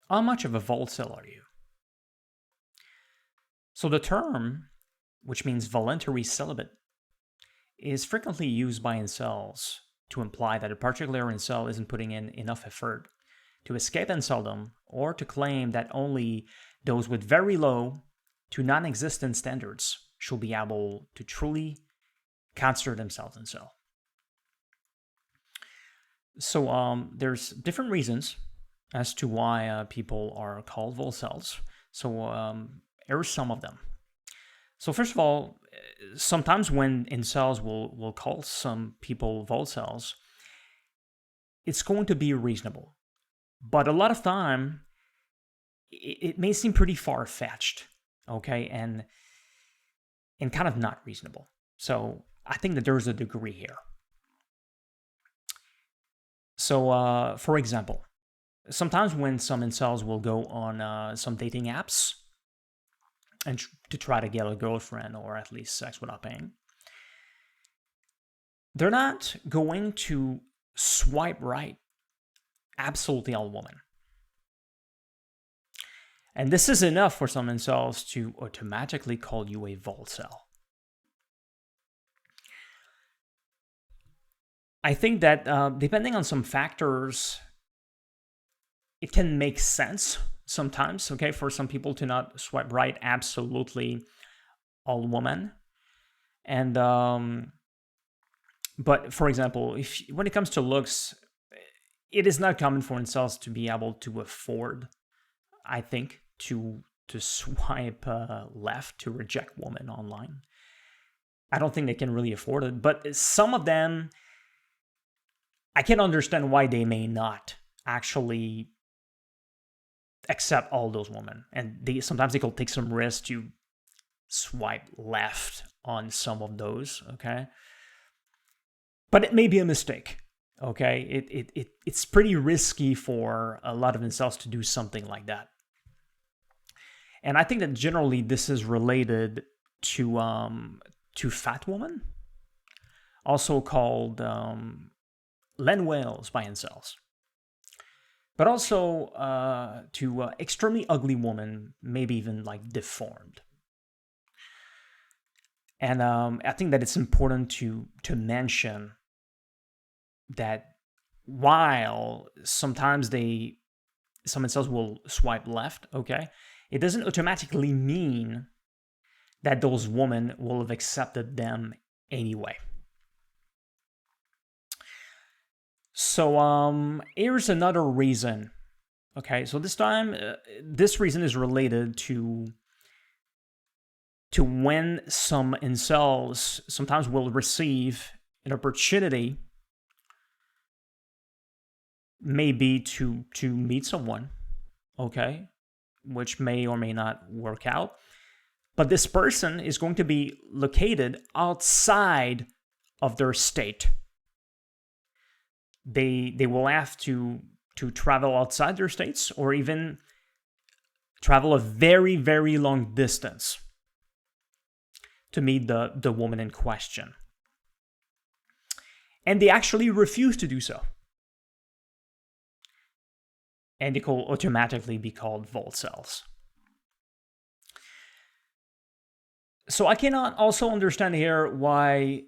how much of a volcel are you? So the term, which means voluntary celibate, is frequently used by incels to imply that a particular incel isn't putting in enough effort to escape inceldom, or to claim that only those with very low to non-existent standards should be able to truly consider themselves incel. So there's different reasons as to why people are called volcels. So here are some of them. So first of all, sometimes when incels will call some people volcels, it's going to be reasonable. But a lot of time, it may seem pretty far-fetched, okay, and kind of not reasonable. So I think that there's a degree here. So for example, sometimes when some incels will go on some dating apps and to try to get a girlfriend or at least sex without paying, they're not going to swipe right absolutely all women. And this is enough for some incels to automatically call you a volcel. I think that depending on some factors, it can make sense sometimes, okay, for some people to not swipe right absolutely all women. And but for example, when it comes to looks, it is not common for incels to be able to afford, I think, to swipe left to reject women online. I don't think they can really afford it, but some of them, I can understand why they may not actually accept all those women, and sometimes they could take some risk to swipe left on some of those, okay? But it may be a mistake, okay? It's pretty risky for a lot of incels to do something like that. And I think that generally this is related to fat women, also called len whales by incels. But also to extremely ugly women, maybe even like deformed. And I think that it's important to mention that while sometimes some incels will swipe left, okay, it doesn't automatically mean that those women will have accepted them anyway. So here's another reason. Okay, so this time, this reason is related to when some incels sometimes will receive an opportunity, maybe to meet someone, okay, which may or may not work out. But this person is going to be located outside of their state. They will have to travel outside their states, or even travel a very, very long distance to meet the woman in question. And they actually refuse to do so. And they will automatically be called volcels. So I cannot also understand here why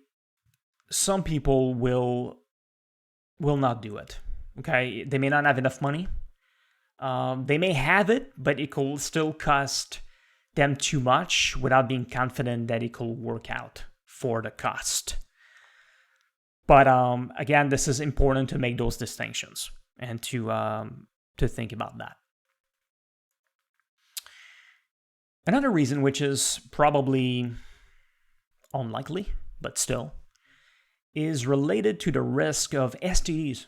some people will not do it. Okay, they may not have enough money. They may have it, but it could still cost them too much without being confident that it could work out for the cost. But again, this is important to make those distinctions and to think about that. Another reason, which is probably unlikely, but still, is related to the risk of STDs.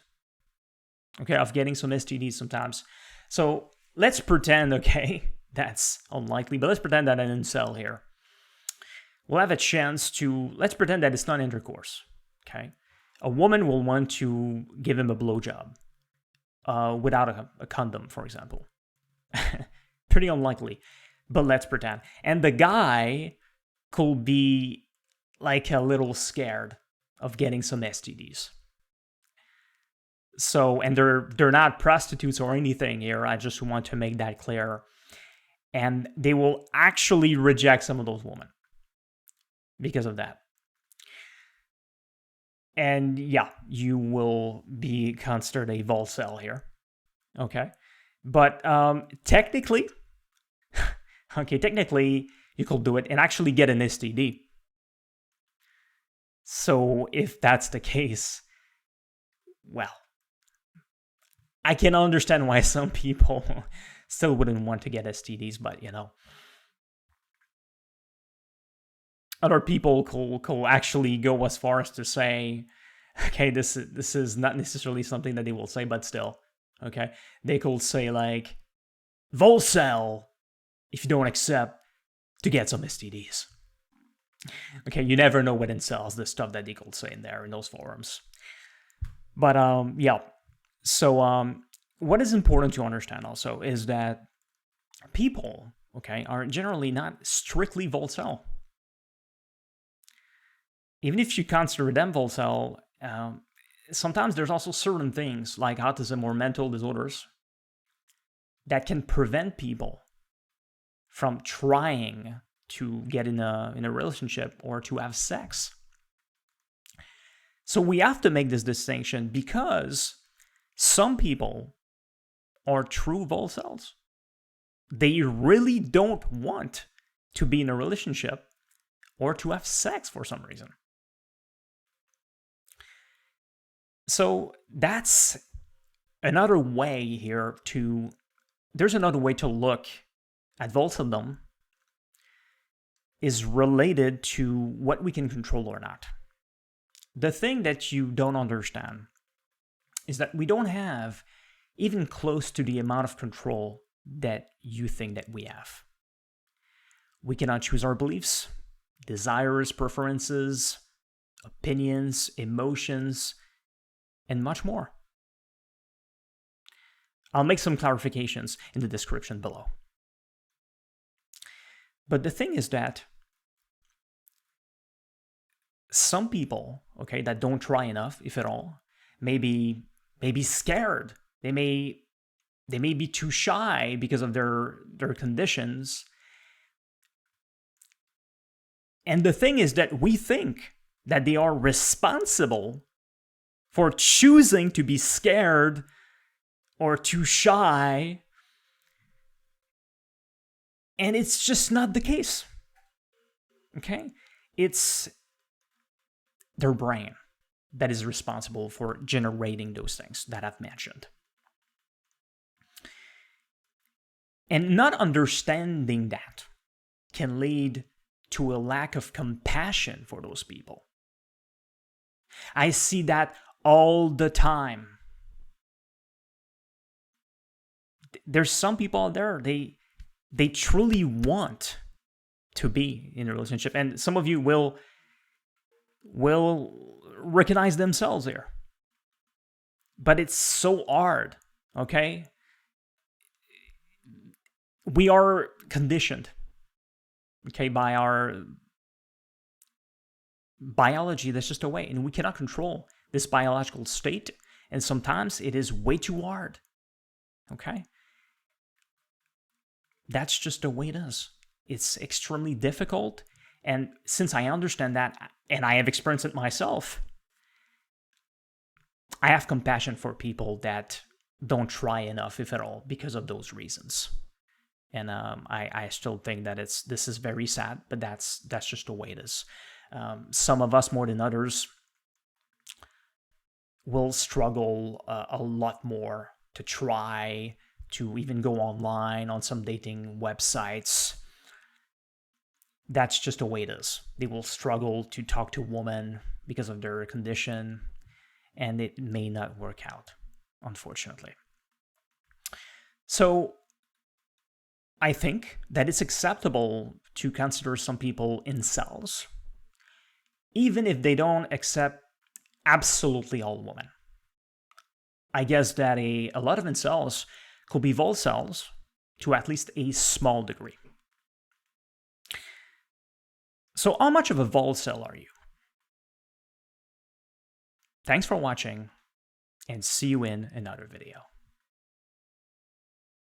Okay, of getting some STDs sometimes. So let's pretend, okay, that's unlikely, but let's pretend that an incel here will have a chance to, let's pretend that it's not intercourse, okay? A woman will want to give him a blowjob without a condom, for example. Pretty unlikely, but let's pretend. And the guy could be like a little scared of getting some STDs. So, and they're not prostitutes or anything here. I just want to make that clear. And they will actually reject some of those women because of that. And yeah, you will be considered a volcel here. Okay. But technically, you could do it and actually get an STD. So if that's the case, well, I can understand why some people still wouldn't want to get STDs, but other people could actually go as far as to say, okay, this is not necessarily something that they will say, but still, okay, they could say like, volcel, if you don't accept, to get some STDs. Okay, you never know what incels, the stuff that they could say in there in those forums. But yeah, so what is important to understand also is that people, okay, are generally not strictly volcel. Even if you consider them volcel, sometimes there's also certain things like autism or mental disorders that can prevent people from trying to get in a relationship or to have sex. So we have to make this distinction because some people are true volcels. They really don't want to be in a relationship or to have sex for some reason. So that's another way here there's another way to look at volceldom is related to what we can control or not. The thing that you don't understand is that we don't have even close to the amount of control that you think that we have. We cannot choose our beliefs, desires, preferences, opinions, emotions, and much more. I'll make some clarifications in the description below. But the thing is that some people, okay, that don't try enough, if at all, may be scared. They may be too shy because of their conditions. And the thing is that we think that they are responsible for choosing to be scared or too shy. And it's just not the case. Okay? It's their brain that is responsible for generating those things that I've mentioned. And not understanding that can lead to a lack of compassion for those people. I see that all the time. There's some people out there, they truly want to be in a relationship. And some of you will recognize themselves here. But it's so hard, okay? We are conditioned, okay, by our biology. That's just a way, and we cannot control this biological state, and sometimes it is way too hard, okay? That's just the way it is. It's extremely difficult, and since I understand that, and I have experienced it myself, I have compassion for people that don't try enough, if at all, because of those reasons. And I still think that this is very sad, but that's just the way it is. Some of us more than others will struggle a lot more to try to even go online on some dating websites. That's just the way it is. They will struggle to talk to women because of their condition, and it may not work out, unfortunately. So I think that it's acceptable to consider some people incels, even if they don't accept absolutely all women. I guess that a lot of incels could be volcels to at least a small degree. So how much of a volcel are you? Thanks for watching, and see you in another video.